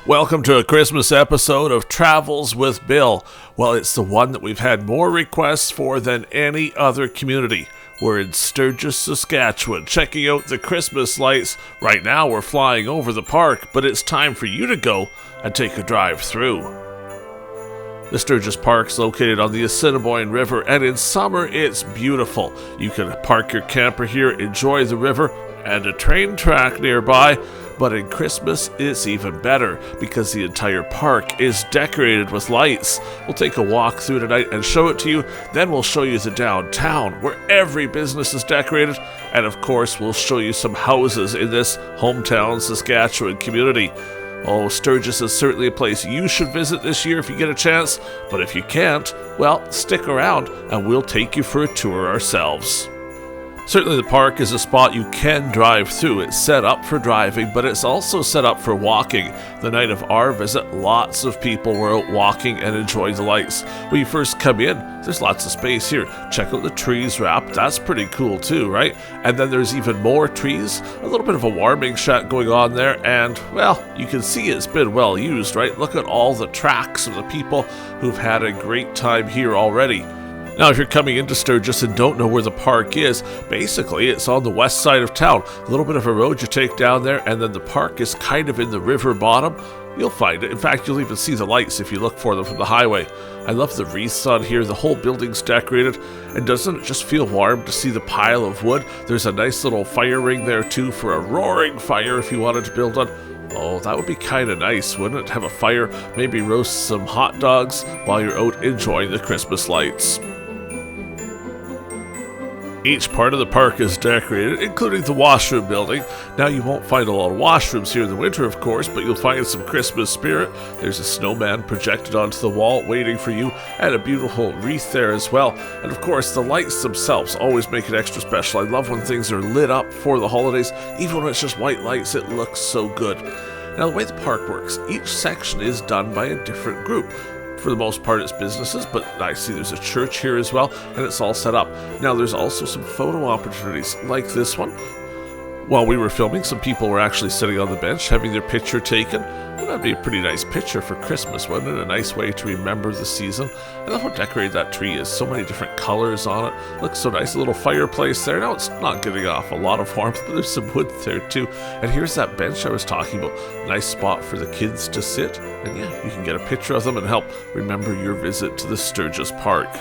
Welcome to a Christmas episode of Travels with Bill. Well, it's the one that we've had more requests for than any other community. We're in Sturgis, Saskatchewan, checking out the Christmas lights. Right now we're flying over the park, but it's time for you to go and take a drive through. The Sturgis Park is located on the Assiniboine River, and in summer it's beautiful. You can park your camper here, enjoy the river, and a train track nearby. But in Christmas, it's even better because the entire park is decorated with lights. We'll take a walk through tonight and show it to you. Then we'll show you the downtown where every business is decorated. And of course, we'll show you some houses in this hometown Saskatchewan community. Oh, Sturgis is certainly a place you should visit this year if you get a chance. But if you can't, well, stick around and we'll take you for a tour ourselves. Certainly the park is a spot you can drive through. It's set up for driving, but it's also set up for walking. The night of our visit, lots of people were out walking and enjoying the lights. When you first come in, there's lots of space here. Check out the trees wrapped. That's pretty cool too, right? And then there's even more trees. A little bit of a warming shack going on there, and, well, you can see it's been well used, right? Look at all the tracks of the people who've had a great time here already. Now, if you're coming into Sturgis and don't know where the park is, basically it's on the west side of town. A little bit of a road you take down there, and then the park is kind of in the river bottom. You'll find it. In fact, you'll even see the lights if you look for them from the highway. I love the wreaths on here. The whole building's decorated. And doesn't it just feel warm to see the pile of wood? There's a nice little fire ring there, too, for a roaring fire if you wanted to build one. Oh, that would be kind of nice, wouldn't it? Have a fire, maybe roast some hot dogs while you're out enjoying the Christmas lights. Each part of the park is decorated, including the washroom building. Now, you won't find a lot of washrooms here in the winter, of course, but you'll find some Christmas spirit. There's a snowman projected onto the wall waiting for you, and a beautiful wreath there as well. And of course, the lights themselves always make it extra special. I love when things are lit up for the holidays. Even when it's just white lights, it looks so good. Now, the way the park works, each section is done by a different group. For the most part, it's businesses, but I see there's a church here as well, and it's all set up. Now, there's also some photo opportunities, like this one. While we were filming, some people were actually sitting on the bench having their picture taken. And that'd be a pretty nice picture for Christmas, wouldn't it? A nice way to remember the season. I love how decorated that tree is. So many different colors on it. Looks so nice. A little fireplace there. Now, it's not giving off a lot of warmth, but there's some wood there too. And here's that bench I was talking about. Nice spot for the kids to sit. And yeah, you can get a picture of them and help remember your visit to the Sturgis Park.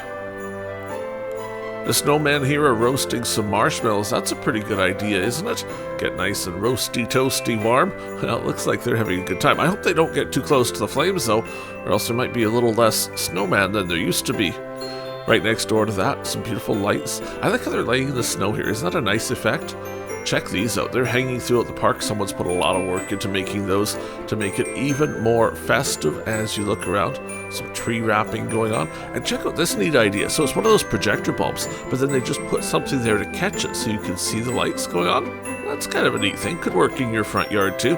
The snowmen here are roasting some marshmallows. That's a pretty good idea, isn't it? Get nice and roasty, toasty, warm. Well, it looks like they're having a good time. I hope they don't get too close to the flames, though, or else there might be a little less snowman than there used to be. Right next door to that, some beautiful lights. I like how they're laying in the snow here. Isn't that a nice effect? Check these out. They're hanging throughout the park. Someone's put a lot of work into making those to make it even more festive as you look around. Some tree wrapping going on. And check out this neat idea. So it's one of those projector bulbs, but then they just put something there to catch it so you can see the lights going on. That's kind of a neat thing. Could work in your front yard too.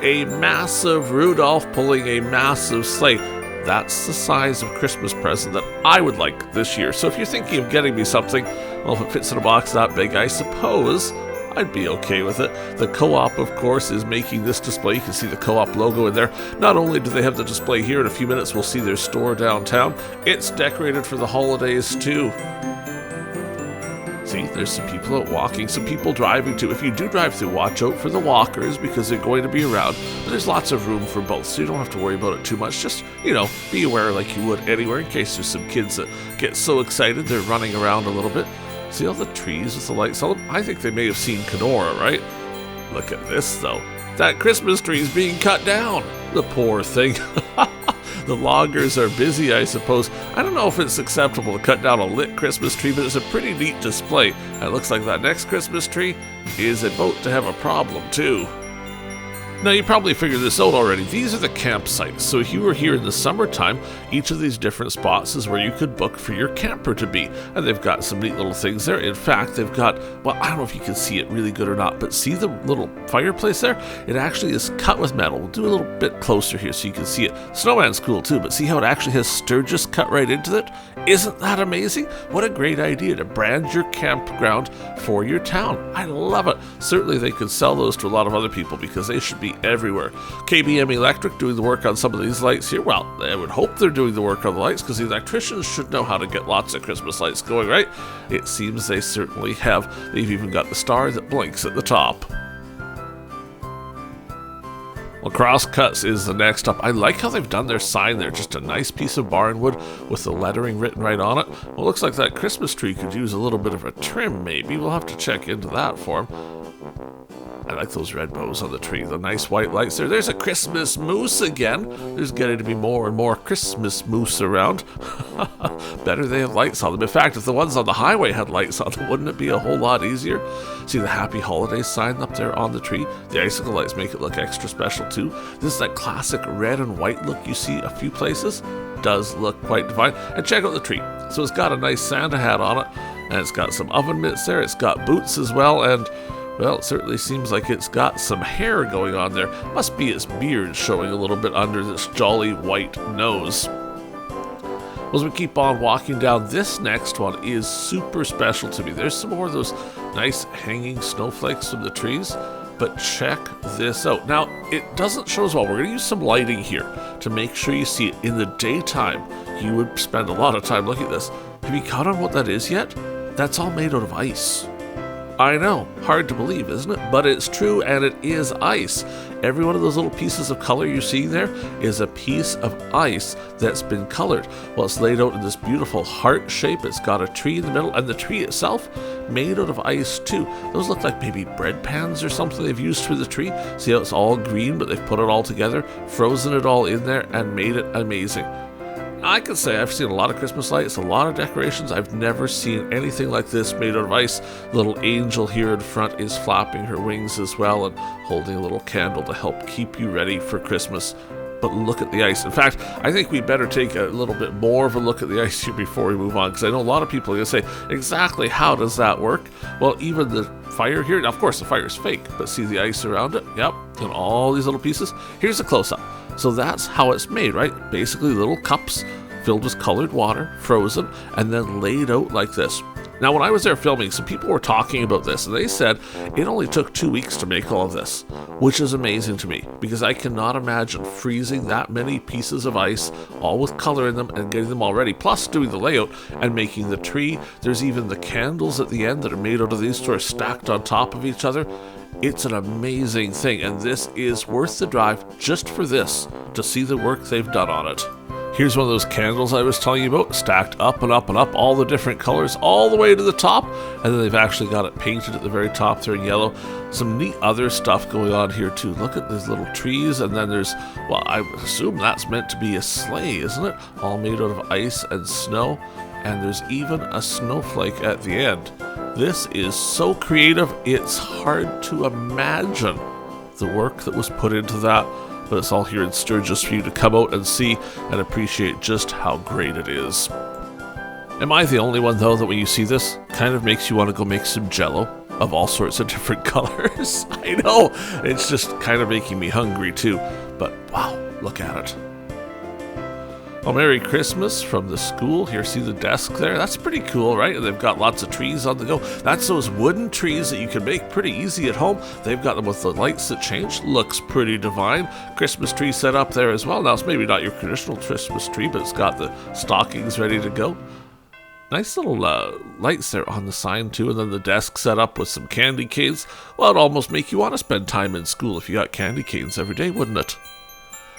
A massive Rudolph pulling a massive sleigh. That's the size of Christmas present that I would like this year. So if you're thinking of getting me something, well, if it fits in a box that big, I suppose I'd be okay with it. The co-op, of course, is making this display. You can see the co-op logo in there. Not only do they have the display here, in a few minutes we'll see their store downtown. It's decorated for the holidays too. See, there's some people out walking, some people driving too. If you do drive through, watch out for the walkers because they're going to be around. But there's lots of room for both, so you don't have to worry about it too much. Just, be aware like you would anywhere in case there's some kids that get so excited they're running around a little bit. See all the trees with the lights on them? I think they may have seen Kenora, right? Look at this, though. That Christmas tree is being cut down. The poor thing. The loggers are busy, I suppose. I don't know if it's acceptable to cut down a lit Christmas tree, but it's a pretty neat display. And it looks like that next Christmas tree is about to have a problem, too. Now, you probably figured this out already. These are the campsites. So if you were here in the summertime, each of these different spots is where you could book for your camper to be. And they've got some neat little things there. In fact, they've got, well, I don't know if you can see it really good or not, but see the little fireplace there? It actually is cut with metal. We'll do a little bit closer here so you can see it. Snowman's cool too, but see how it actually has Sturgis cut right into it? Isn't that amazing? What a great idea to brand your campground for your town. I love it. Certainly they could sell those to a lot of other people because they should be be everywhere. KBM Electric doing the work on some of these lights here. Well, I would hope they're doing the work on the lights because the electricians should know how to get lots of Christmas lights going, right? It seems they certainly have. They've even got the star that blinks at the top. Well, Crosscuts is the next up. I like how they've done their sign there. Just a nice piece of barnwood with the lettering written right on it. Well, it looks like that Christmas tree could use a little bit of a trim, maybe. We'll have to check into that for them. I like those red bows on the tree. The nice white lights there. There's a Christmas moose again. There's getting to be more and more Christmas moose around. Better they have lights on them. In fact, if the ones on the highway had lights on them, wouldn't it be a whole lot easier? See the Happy Holidays sign up there on the tree? The icicle lights make it look extra special too. This is that classic red and white look you see a few places. Does look quite divine. And check out the tree. So it's got a nice Santa hat on it, and it's got some oven mitts there. It's got boots as well, and well, it certainly seems like it's got some hair going on there. Must be its beard showing a little bit under this jolly white nose. As we keep on walking down, this next one is super special to me. There's some more of those nice hanging snowflakes from the trees, but check this out. Now, it doesn't show as well. We're going to use some lighting here to make sure you see it. In the daytime, you would spend a lot of time looking at this. Have you caught on what that is yet? That's all made out of ice. I know, hard to believe, isn't it? But it's true, and it is ice. Every one of those little pieces of color you're seeing there is a piece of ice that's been colored. Well, it's laid out in this beautiful heart shape. It's got a tree in the middle, and the tree itself made out of ice too. Those look like maybe bread pans or something they've used for the tree. See how it's all green, but they've put it all together, frozen it all in there, and made it amazing. I can say I've seen a lot of Christmas lights, a lot of decorations. I've never seen anything like this made out of ice. Little angel here in front is flapping her wings as well and holding a little candle to help keep you ready for Christmas. But look at the ice. In fact, I think we better take a little bit more of a look at the ice here before we move on, because I know a lot of people are going to say, exactly how does that work? Well, even the fire here, of course the fire is fake, but see the ice around it? Yep, and all these little pieces. Here's a close-up. So that's how it's made, right? Basically little cups filled with colored water, frozen, and then laid out like this. Now, when I was there filming, some people were talking about this, and they said it only took 2 weeks to make all of this, which is amazing to me, because I cannot imagine freezing that many pieces of ice, all with color in them, and getting them all ready, plus doing the layout and making the tree. There's even the candles at the end that are made out of these sort of stacked on top of each other. It's an amazing thing, and this is worth the drive just for this, to see the work they've done on it. Here's one of those candles I was telling you about, stacked up and up and up, all the different colors, all the way to the top, and then they've actually got it painted at the very top there in yellow. Some neat other stuff going on here too. Look at these little trees, and then there's, well, I would assume that's meant to be a sleigh, isn't it? All made out of ice and snow, and there's even a snowflake at the end. This is so creative, it's hard to imagine the work that was put into that. But it's all here in Sturgis for you to come out and see and appreciate just how great it is. Am I the only one, though, that when you see this, kind of makes you want to go make some Jell-O of all sorts of different colors? I know, it's just kind of making me hungry, too. But wow, look at it. Well, Merry Christmas from the school. Here, see the desk there? That's pretty cool, right? And they've got lots of trees on the go. That's those wooden trees that you can make pretty easy at home. They've got them with the lights that change. Looks pretty divine. Christmas tree set up there as well. Now, it's maybe not your traditional Christmas tree, but it's got the stockings ready to go. Nice little lights there on the sign, too. And then the desk set up with some candy canes. Well, it'd almost make you want to spend time in school if you got candy canes every day, wouldn't it?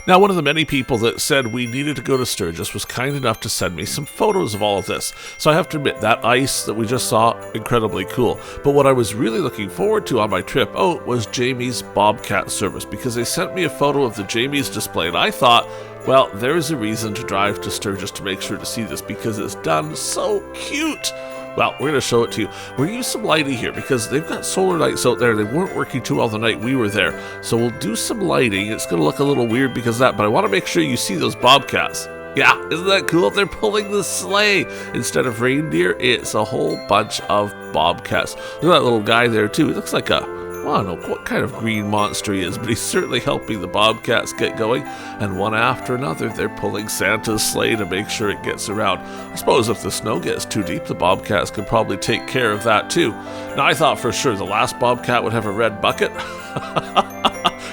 Now, one of the many people that said we needed to go to Sturgis was kind enough to send me some photos of all of this. So I have to admit, that ice that we just saw, incredibly cool. But what I was really looking forward to on my trip out was Jamie's Bobcat service, because they sent me a photo of the Jamie's display, and I thought, well, there's a reason to drive to Sturgis to make sure to see this, because it's done so cute. Well, we're going to show it to you. We're going to use some lighting here because they've got solar lights out there. They weren't working too well the night we were there. So we'll do some lighting. It's going to look a little weird because of that, but I want to make sure you see those bobcats. Yeah, isn't that cool? They're pulling the sleigh. Instead of reindeer, it's a whole bunch of bobcats. Look at that little guy there, too. He looks like a, well, I don't know what kind of green monster he is, but he's certainly helping the bobcats get going. And one after another, they're pulling Santa's sleigh to make sure it gets around. I suppose if the snow gets too deep, the bobcats could probably take care of that too. Now, I thought for sure the last bobcat would have a red bucket.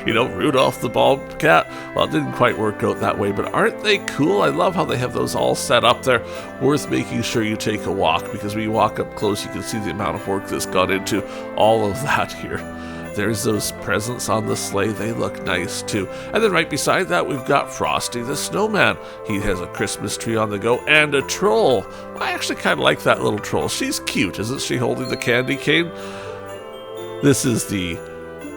Rudolph the Bobcat. Well, it didn't quite work out that way, but aren't they cool? I love how they have those all set up there. Worth making sure you take a walk, because when you walk up close, you can see the amount of work that's gone into all of that here. There's those presents on the sleigh. They look nice too. And then right beside that, we've got Frosty the Snowman. He has a Christmas tree on the go and a troll. I actually kind of like that little troll. She's cute, isn't she, holding the candy cane? This is the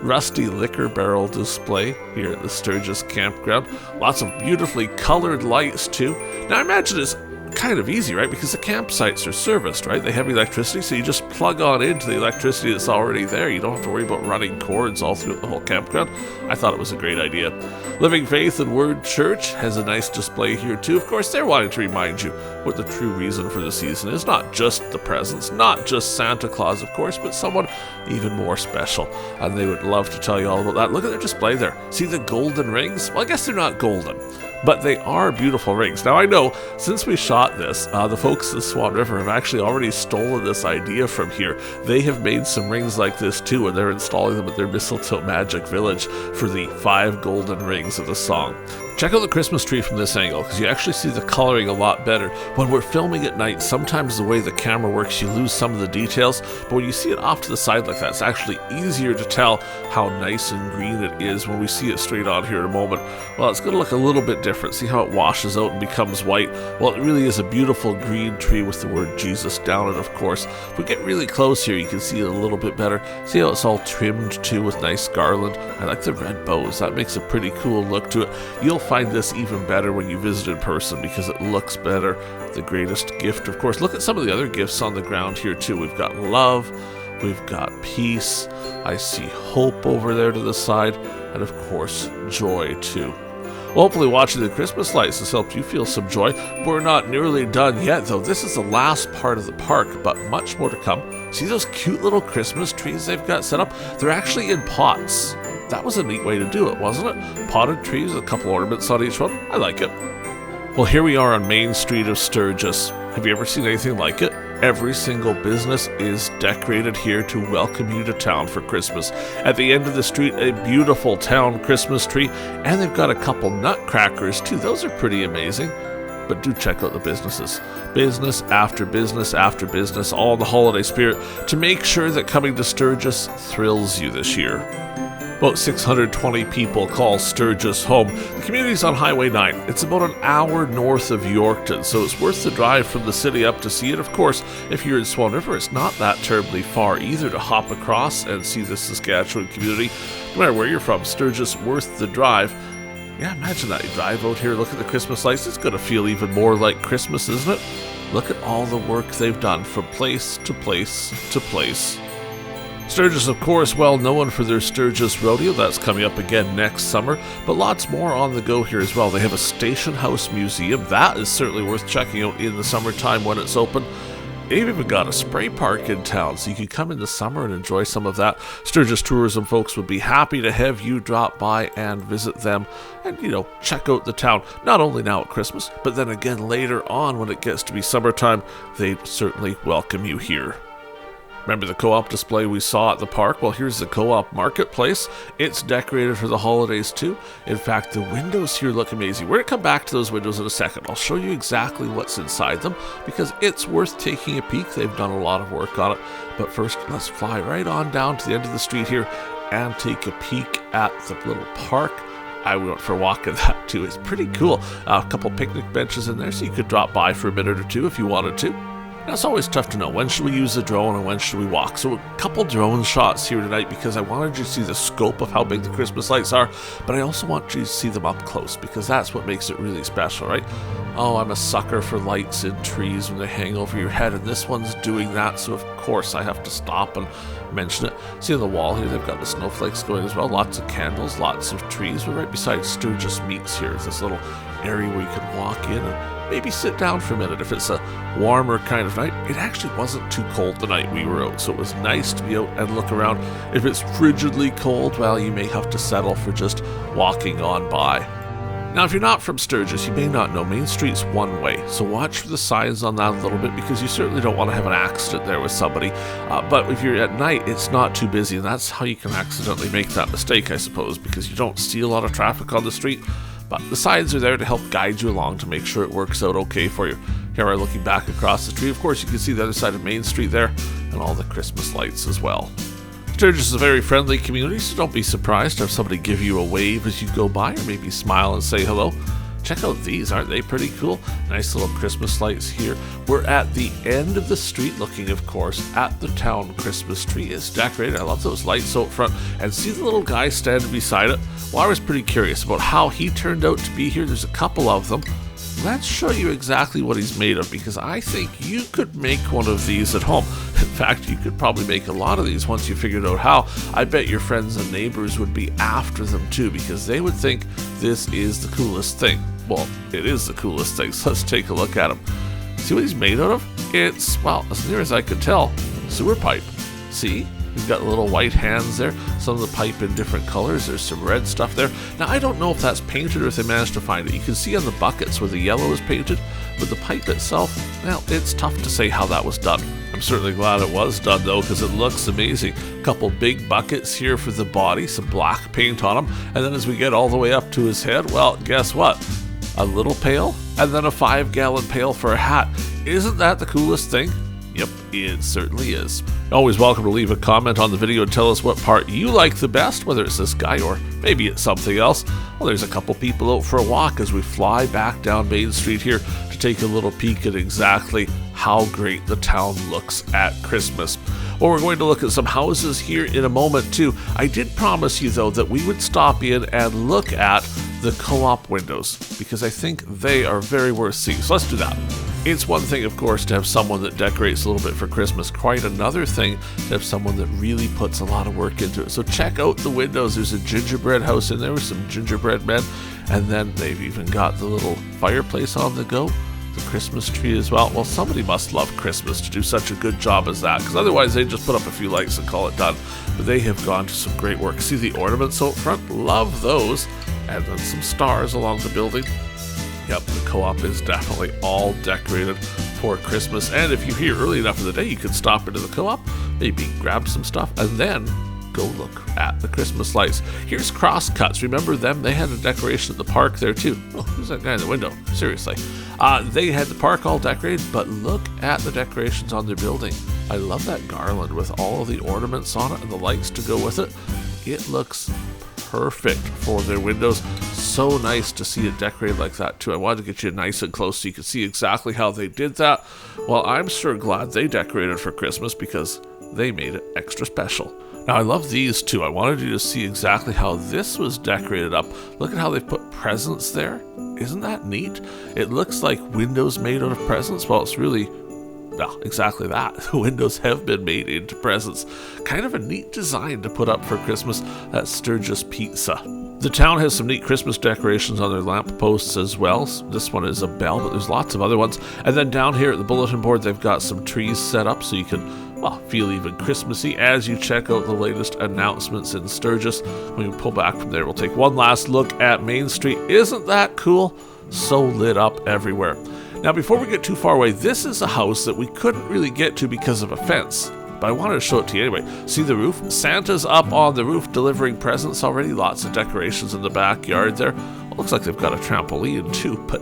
rusty liquor barrel display here at the Sturgis campground. Lots of beautifully colored lights too. Now I imagine it's kind of easy, right? Because the campsites are serviced, right? They have electricity, so you just plug on into the electricity that's already there. You don't have to worry about running cords all through the whole campground. I thought it was a great idea. Living Faith and Word Church has a nice display here too. Of course, they're wanting to remind you what the true reason for the season is. Not just the presents, not just Santa Claus, of course, but someone even more special. And they would love to tell you all about that. Look at their display there. See the golden rings? Well, I guess they're not golden, but they are beautiful rings. Now, I know since we shot this, the folks at Swan River have actually already stolen this idea from here. They have made some rings like this too, and they're installing them at their Mistletoe Magic Village for the 5 golden rings of the song. Check out the Christmas tree from this angle, because you actually see the coloring a lot better. When we're filming at night, sometimes the way the camera works, you lose some of the details, but when you see it off to the side like that, it's actually easier to tell how nice and green it is when we see it straight on here in a moment. Well, it's going to look a little bit different. See how it washes out and becomes white? Well, it really is a beautiful green tree with the word Jesus down it, of course. If we get really close here, you can see it a little bit better. See how it's all trimmed too with nice garland? I like the red bows. That makes a pretty cool look to it. You'll find this even better when you visit in person because it looks better. The greatest gift, of course. Look at some of the other gifts on the ground here too. We've got love, we've got peace, I see hope over there to the side, and of course joy too. Well, hopefully watching the Christmas lights has helped you feel some joy. We're not nearly done yet though. This is the last part of the park, but much more to come. See those cute little Christmas trees they've got set up? They're actually in pots. That was a neat way to do it, wasn't it? Potted trees with a couple ornaments on each one. I like it. Well, here we are on Main Street of Sturgis. Have you ever seen anything like it? Every single business is decorated here to welcome you to town for Christmas. At the end of the street, a beautiful town Christmas tree, and they've got a couple nutcrackers too. Those are pretty amazing. But do check out the businesses. Business after business after business, all in the holiday spirit, to make sure that coming to Sturgis thrills you this year. About 620 people call Sturgis home. The community's on Highway 9. It's about an hour north of Yorkton, so it's worth the drive from the city up to see it. Of course, if you're in Swan River, it's not that terribly far either to hop across and see the Saskatchewan community. No matter where you're from, Sturgis worth the drive. Yeah, imagine that. You drive out here, look at the Christmas lights. It's going to feel even more like Christmas, isn't it? Look at all the work they've done from place to place to place. Sturgis, of course, well known for their Sturgis Rodeo. That's coming up again next summer, but lots more on the go here as well. They have a Station House Museum. That is certainly worth checking out in the summertime when it's open. They've even got a spray park in town, so you can come in the summer and enjoy some of that. Sturgis Tourism folks would be happy to have you drop by and visit them and, check out the town. Not only now at Christmas, but then again later on when it gets to be summertime, they'd certainly welcome you here. Remember the co-op display we saw at the park? Well, here's the co-op marketplace. It's decorated for the holidays too. In fact, the windows here look amazing. We're going to come back to those windows in a second. I'll show you exactly what's inside them because it's worth taking a peek. They've done a lot of work on it. But first, let's fly right on down to the end of the street here and take a peek at the little park. I went for a walk in that too. It's pretty cool. A couple picnic benches in there so you could drop by for a minute or two if you wanted to. Now, it's always tough to know when should we use the drone and when should we walk. So a couple drone shots here tonight because I wanted you to see the scope of how big the Christmas lights are, but I also want you to see them up close because that's what makes it really special, right? Oh, I'm a sucker for lights in trees when they hang over your head, and this one's doing that, so of course I have to stop and mention it. See on the wall here, they've got the snowflakes going as well. Lots of candles, lots of trees. We're right beside Sturgis Meats here. It's this little area where you can walk in and maybe sit down for a minute if it's a warmer kind of night. It actually wasn't too cold the night we were out, so it was nice to be out and look around. If it's frigidly cold, well, you may have to settle for just walking on by. Now, if you're not from Sturgis, you may not know Main Street's one way, so watch for the signs on that a little bit because you certainly don't want to have an accident there with somebody. But if you're at night, it's not too busy, and that's how you can accidentally make that mistake, I suppose, because you don't see a lot of traffic on the street. But the signs are there to help guide you along to make sure it works out okay for you. Here we're looking back across the street. Of course, you can see the other side of Main Street there and all the Christmas lights as well. Sturgis is a very friendly community, so don't be surprised to have somebody give you a wave as you go by, or maybe smile and say hello. Check out these, aren't they pretty cool? Nice little Christmas lights here. We're at the end of the street looking, of course, at the town Christmas tree. It's decorated. I love those lights out front. And see the little guy standing beside it? Well, I was pretty curious about how he turned out to be here. There's a couple of them. Let's show you exactly what he's made of, because I think you could make one of these at home. In fact, you could probably make a lot of these once you figured out how. I bet your friends and neighbors would be after them too, because they would think this is the coolest thing. Well, it is the coolest thing, so let's take a look at him. See what he's made out of? It's, well, as near as I could tell, sewer pipe. See? We've got little white hands there, some of the pipe in different colors. There's some red stuff there. Now, I don't know if that's painted or if they managed to find it. You can see on the buckets where the yellow is painted, but the pipe itself, well, it's tough to say how that was done. I'm certainly glad it was done, though, because it looks amazing. A couple big buckets here for the body, some black paint on them, and then as we get all the way up to his head, well, guess what? A little pail, and then a 5-gallon pail for a hat. Isn't that the coolest thing? Yep, it certainly is. Always welcome to leave a comment on the video and tell us what part you like the best, whether it's this guy or maybe it's something else. Well, there's a couple people out for a walk as we fly back down Main Street here to take a little peek at exactly how great the town looks at Christmas. Well, we're going to look at some houses here in a moment too. I did promise you though that we would stop in and look at the co-op windows because I think they are very worth seeing. So let's do that. It's one thing, of course, to have someone that decorates a little bit for Christmas. Quite another thing to have someone that really puts a lot of work into it. So check out the windows. There's a gingerbread house in there with some gingerbread men. And then they've even got the little fireplace on the go. The Christmas tree as well. Well, somebody must love Christmas to do such a good job as that, because otherwise they just put up a few lights and call it done. But they have gone to some great work. See the ornaments out front? Love those. And then some stars along the building. Yep, the co-op is definitely all decorated for Christmas. And if you're here early enough in the day, you can stop into the co-op, maybe grab some stuff, and then go look at the Christmas lights. Here's Crosscuts. Remember them? They had a decoration at the park there too. Oh, who's that guy in the window? Seriously. They had the park all decorated, but look at the decorations on their building. I love that garland with all of the ornaments on it and the lights to go with it. It looks perfect for their windows. So nice to see it decorated like that too. I wanted to get you nice and close so you could see exactly how they did that. Well, I'm sure glad they decorated for Christmas because they made it extra special. Now, I love these too. I wanted you to see exactly how this was decorated up. Look at how they put presents there. Isn't that neat? It looks like windows made out of presents. Well, it's really, well, exactly that. The windows have been made into presents. Kind of a neat design to put up for Christmas at Sturgis Pizza. The town has some neat Christmas decorations on their lamp posts as well. This one is a bell, but there's lots of other ones. And then down here at the bulletin board, they've got some trees set up so you can, well, feel even Christmassy as you check out the latest announcements in Sturgis. When we pull back from there, we'll take one last look at Main Street. Isn't that cool? So lit up everywhere. Now, before we get too far away, this is a house that we couldn't really get to because of a fence. But I wanted to show it to you anyway. See the roof? Santa's up on the roof delivering presents already. Lots of decorations in the backyard there. Well, looks like they've got a trampoline too, but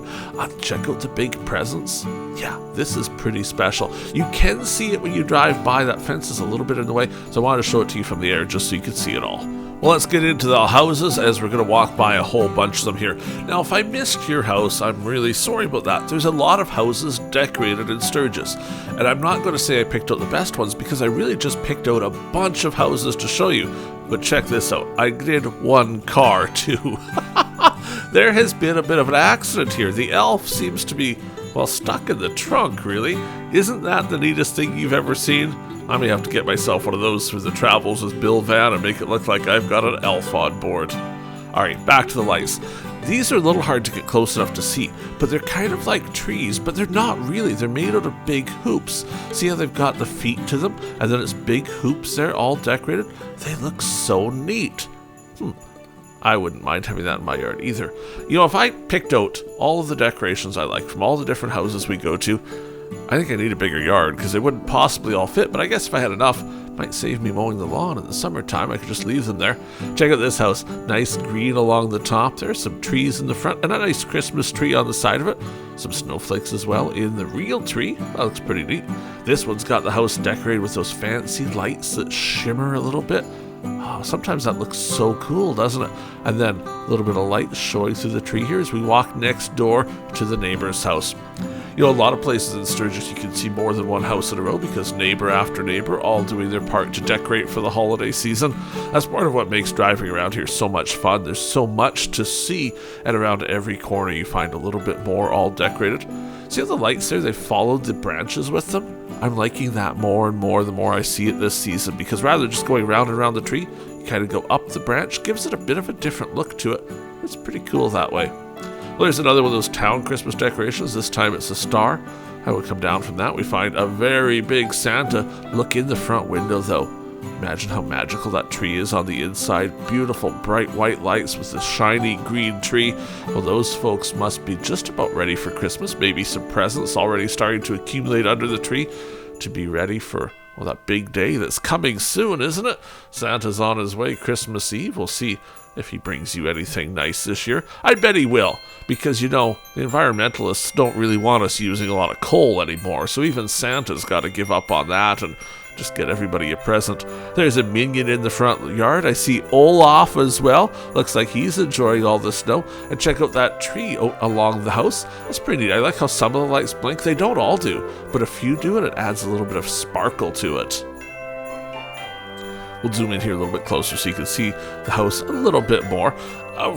check out the big presents. Yeah, this is pretty special. You can see it when you drive by. That fence is a little bit in the way, so I wanted to show it to you from the air just so you could see it all. Well, let's get into the houses as we're going to walk by a whole bunch of them here. Now, if I missed your house, I'm really sorry about that. There's a lot of houses decorated in Sturgis. And I'm not going to say I picked out the best ones because I really just picked out a bunch of houses to show you. But check this out. I did one car, too. There has been a bit of an accident here. The elf seems to be, well, stuck in the trunk, really. Isn't that the neatest thing you've ever seen? I may have to get myself one of those for the Travels with Bill van and make it look like I've got an elf on board. Alright, back to the lights. These are a little hard to get close enough to see, but they're kind of like trees, but they're not really. They're made out of big hoops. See how they've got the feet to them? And then it's big hoops there, all decorated? They look so neat. I wouldn't mind having that in my yard either. You know, if I picked out all of the decorations I like from all the different houses we go to, I think I need a bigger yard because they wouldn't possibly all fit, but I guess if I had enough, it might save me mowing the lawn in the summertime. I could just leave them there. Check out this house. Nice green along the top. There's some trees in the front and a nice Christmas tree on the side of it. Some snowflakes as well in the real tree. That looks pretty neat. This one's got the house decorated with those fancy lights that shimmer a little bit. Oh, sometimes that looks so cool, doesn't it? And then a little bit of light showing through the tree here as we walk next door to the neighbor's house. You know, a lot of places in Sturgis you can see more than one house in a row because neighbor after neighbor all doing their part to decorate for the holiday season. That's part of what makes driving around here so much fun. There's so much to see, and around every corner you find a little bit more all decorated. See how the lights there, they followed the branches with them? I'm liking that more and more the more I see it this season, because rather than just going round and round the tree, you kind of go up the branch, gives it a bit of a different look to it. It's pretty cool that way. Well, there's another one of those town Christmas decorations. This time it's a star. How we come down from that, we find a very big Santa. Look in the front window though. Imagine how magical that tree is on the inside. Beautiful bright white lights with the shiny green tree. Well, those folks must be just about ready for Christmas. Maybe some presents already starting to accumulate under the tree to be ready for, well, that big day that's coming soon, isn't it? Santa's on his way Christmas Eve. We'll see if he brings you anything nice this year. I bet he will, because, you know, the environmentalists don't really want us using a lot of coal anymore, so even Santa's got to give up on that and just get everybody a present. There's a minion in the front yard. I see Olaf as well. Looks like he's enjoying all the snow. And check out that tree along the house. That's pretty neat. I like how some of the lights blink. They don't all do, but a few do, and it adds a little bit of sparkle to it. We'll zoom in here a little bit closer so you can see the house a little bit more.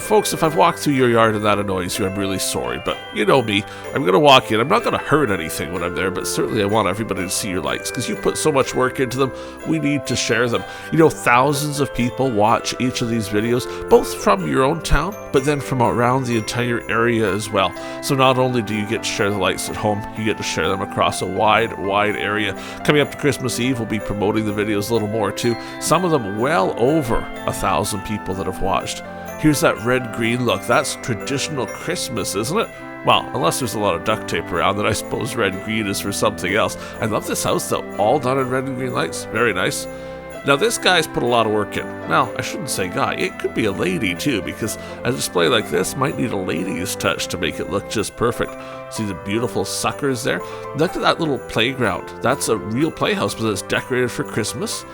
Folks, if I've walked through your yard and that annoys you, I'm really sorry, but you know me. I'm going to walk in. I'm not going to hurt anything when I'm there, but certainly I want everybody to see your lights because you put so much work into them. We need to share them. You know, thousands of people watch each of these videos, both from your own town, but then from around the entire area as well. So not only do you get to share the lights at home, you get to share them across a wide area. Coming up to Christmas Eve, we'll be promoting the videos a little more too. Some of them well over 1,000 people that have watched. Here's that red-green look. That's traditional Christmas, isn't it? Well, unless there's a lot of duct tape around, then I suppose red-green is for something else. I love this house, though. All done in red and green lights. Very nice. Now, this guy's put a lot of work in. Well, I shouldn't say guy. It could be a lady, too, because a display like this might need a lady's touch to make it look just perfect. See the beautiful suckers there? Look at that little playground. That's a real playhouse, but it's decorated for Christmas.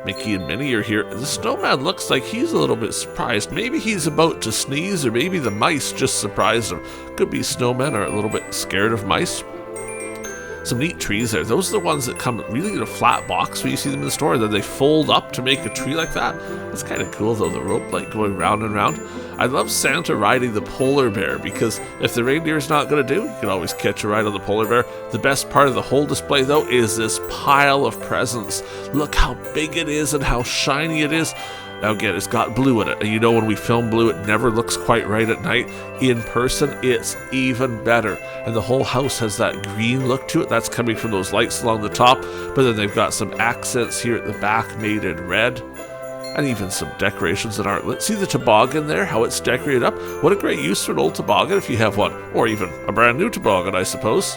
Mickey and Minnie are here. The snowman looks like he's a little bit surprised. Maybe he's about to sneeze, or maybe the mice just surprised him. Could be snowmen are a little bit scared of mice. Some neat trees there. Those are the ones that come really in a flat box when you see them in the store, and then they fold up to make a tree like that. That's kind of cool though, the rope like going round and round. I love Santa riding the polar bear, because if the reindeer's not going to do, you can always catch a ride on the polar bear. The best part of the whole display though is this pile of presents. Look how big it is and how shiny it is. Now again, it's got blue in it, and you know when we film blue, it never looks quite right at night. In person, it's even better. And the whole house has that green look to it. That's coming from those lights along the top, but then they've got some accents here at the back made in red. And even some decorations that aren't lit. See the toboggan there, how it's decorated up? What a great use for an old toboggan if you have one. Or even a brand new toboggan, I suppose.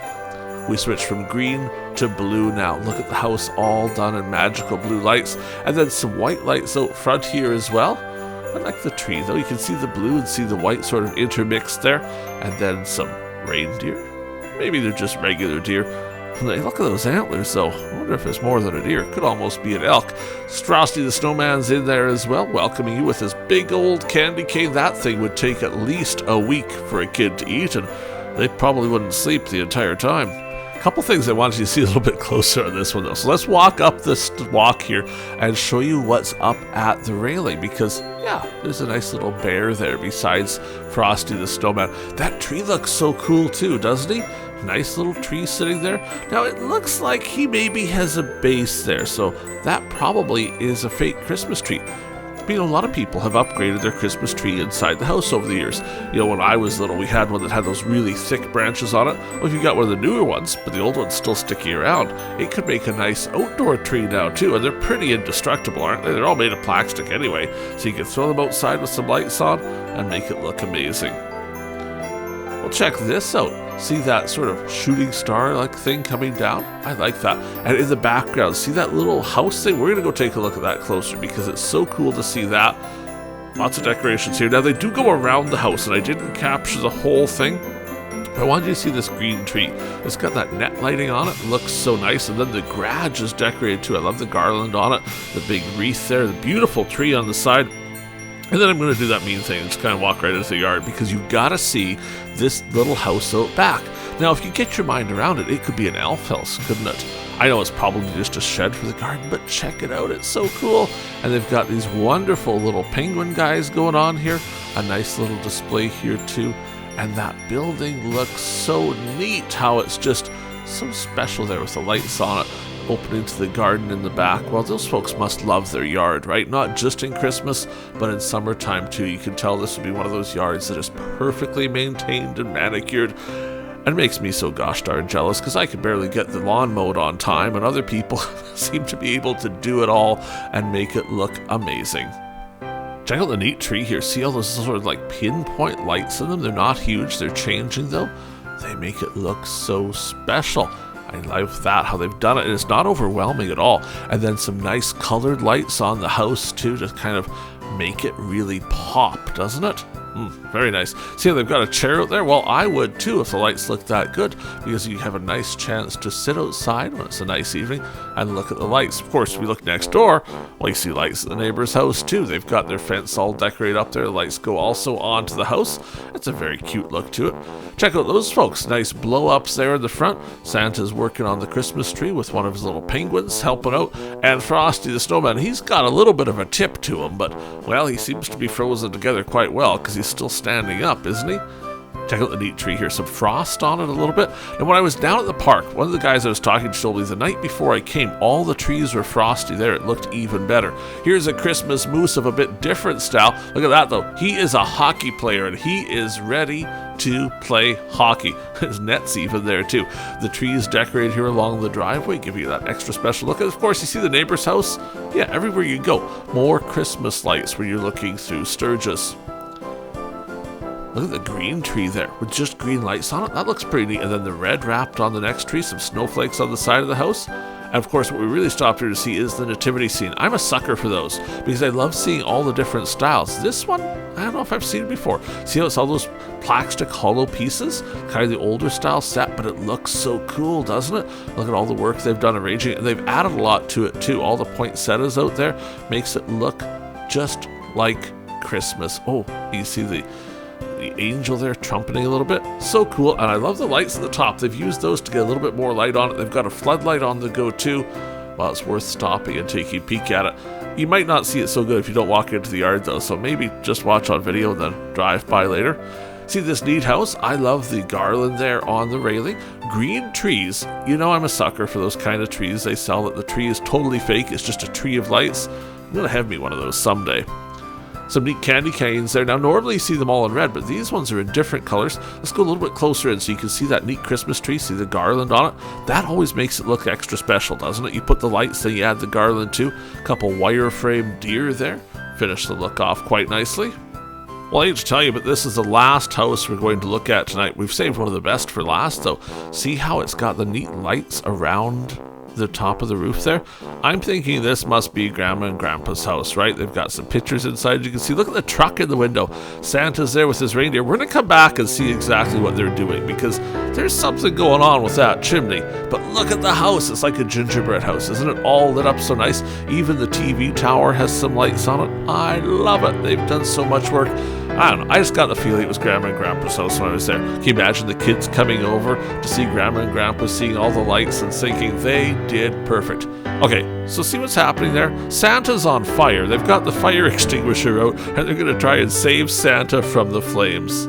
We switch from green to blue now. Look at the house all done in magical blue lights. And then some white lights out front here as well. I like the tree though. You can see the blue and see the white sort of intermixed there. And then some reindeer. Maybe they're just regular deer. Look at those antlers though. I wonder if it's more than a deer. Could almost be an elk. Frosty the Snowman's in there as well, welcoming you with his big old candy cane. That thing would take at least a week for a kid to eat, and they probably wouldn't sleep the entire time. A couple things I wanted you to see a little bit closer on this one though. So let's walk up this walk here and show you what's up at the railing, because yeah, there's a nice little bear there besides Frosty the Snowman. That tree looks so cool too, doesn't he? Nice little tree sitting there. Now it looks like he maybe has a base there, so that probably is a fake Christmas tree. But, a lot of people have upgraded their Christmas tree inside the house over the years. When I was little, we had one that had those really thick branches on it. Well, if you got one of the newer ones, but the old one's still sticky around, it could make a nice outdoor tree now too. And they're pretty indestructible, aren't they? They're all made of plastic anyway, so you can throw them outside with some lights on and make it look amazing. Well, check this out. See that sort of shooting star-like thing coming down? I like that. And in the background, see that little house thing? We're going to go take a look at that closer because it's so cool to see that. Lots of decorations here. Now, they do go around the house, and I didn't capture the whole thing. But I wanted you to see this green tree. It's got that net lighting on it. It looks so nice. And then the garage is decorated too. I love the garland on it. The big wreath there. The beautiful tree on the side. And then I'm going to do that mean thing and just kind of walk right into the yard because you've got to see this little house out back. Now, if you get your mind around it, it could be an elf house, couldn't it? I know it's probably just a shed for the garden, but check it out. It's so cool. And they've got these wonderful little penguin guys going on here. A nice little display here, too. And that building looks so neat, how it's just so special there with the lights on it. Opening to the garden in the back. Well, those folks must love their yard, right? Not just in Christmas, but in summertime too. You can tell this would be one of those yards that is perfectly maintained and manicured. And it makes me so gosh darn jealous because I could barely get the lawn mowed on time, and other people seem to be able to do it all and make it look amazing. Check out the neat tree here. See all those sort of like pinpoint lights in them? They're not huge. They're changing though. They make it look so special. I love that, how they've done it, and it's not overwhelming at all. And then some nice colored lights on the house too to kind of make it really pop, doesn't it? Very nice. See how they've got a chair out there? Well, I would too if the lights looked that good, because you have a nice chance to sit outside when it's a nice evening and look at the lights. Of course, if we look next door, well, you see lights at the neighbor's house too. They've got their fence all decorated up there. The lights go also onto the house. It's a very cute look to it. Check out those folks. Nice blow-ups there in the front. Santa's working on the Christmas tree with one of his little penguins helping out. And Frosty the Snowman, he's got a little bit of a tip to him, but, well, he seems to be frozen together quite well because he's still standing up, isn't he? Check out the neat tree here. Some frost on it a little bit. And when I was down at the park, one of the guys I was talking to told me the night before I came, all the trees were frosty there. It looked even better. Here's a Christmas moose of a bit different style. Look at that, though. He is a hockey player, and he is ready to play hockey. His net's even there, too. The trees decorated here along the driveway give you that extra special look. And, of course, you see the neighbor's house? Yeah, everywhere you go. More Christmas lights when you're looking through Sturgis. Look at the green tree there with just green lights on it. That looks pretty neat. And then the red wrapped on the next tree, some snowflakes on the side of the house. And of course, what we really stopped here to see is the nativity scene. I'm a sucker for those because I love seeing all the different styles. This one, I don't know if I've seen it before. See how it's all those plastic hollow pieces? Kind of the older style set, but it looks so cool, doesn't it? Look at all the work they've done arranging it. And they've added a lot to it too. All the poinsettias out there makes it look just like Christmas. Oh, you see the angel there trumpeting a little bit. So cool. And I love the lights at the top. They've used those to get a little bit more light on it. They've got a floodlight on the go too. Well, it's worth stopping and taking a peek at it. You might not see it so good if you don't walk into the yard though, so maybe just watch on video and then drive by later. See this neat house? I love the garland there on the railing. Green trees. You know I'm a sucker for those kind of trees. They sell that the tree is totally fake. It's just a tree of lights. I'm going to have me one of those someday. Some neat candy canes there. Now, normally you see them all in red, but these ones are in different colors. Let's go a little bit closer in so you can see that neat Christmas tree, see the garland on it. That always makes it look extra special, doesn't it? You put the lights, then you add the garland too. A couple wireframe deer there. Finish the look off quite nicely. Well, I hate to tell you, but this is the last house we're going to look at tonight. We've saved one of the best for last, though. See how it's got the neat lights around the top of the roof there? I'm thinking this must be Grandma and Grandpa's house, right? They've got some pictures inside. You can see, look at the truck in the window. Santa's there with his reindeer. We're going to come back and see exactly what they're doing because there's something going on with that chimney. But look at the house. It's like a gingerbread house. Isn't it all lit up so nice? Even the TV tower has some lights on it. I love it. They've done so much work. I don't know. I just got the feeling it was Grandma and Grandpa's house when I was there. Can you imagine the kids coming over to see Grandma and Grandpa seeing all the lights and thinking they did perfect? Okay, so see what's happening there? Santa's on fire. They've got the fire extinguisher out, and they're going to try and save Santa from the flames.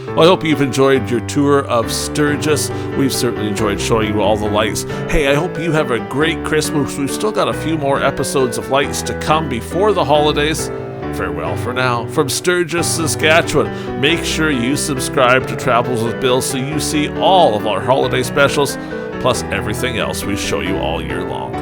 Well, I hope you've enjoyed your tour of Sturgis. We've certainly enjoyed showing you all the lights. Hey, I hope you have a great Christmas. We've still got a few more episodes of lights to come before the holidays. Farewell for now. From Sturgis, Saskatchewan, make sure you subscribe to Travels with Bill so you see all of our holiday specials, plus everything else we show you all year long.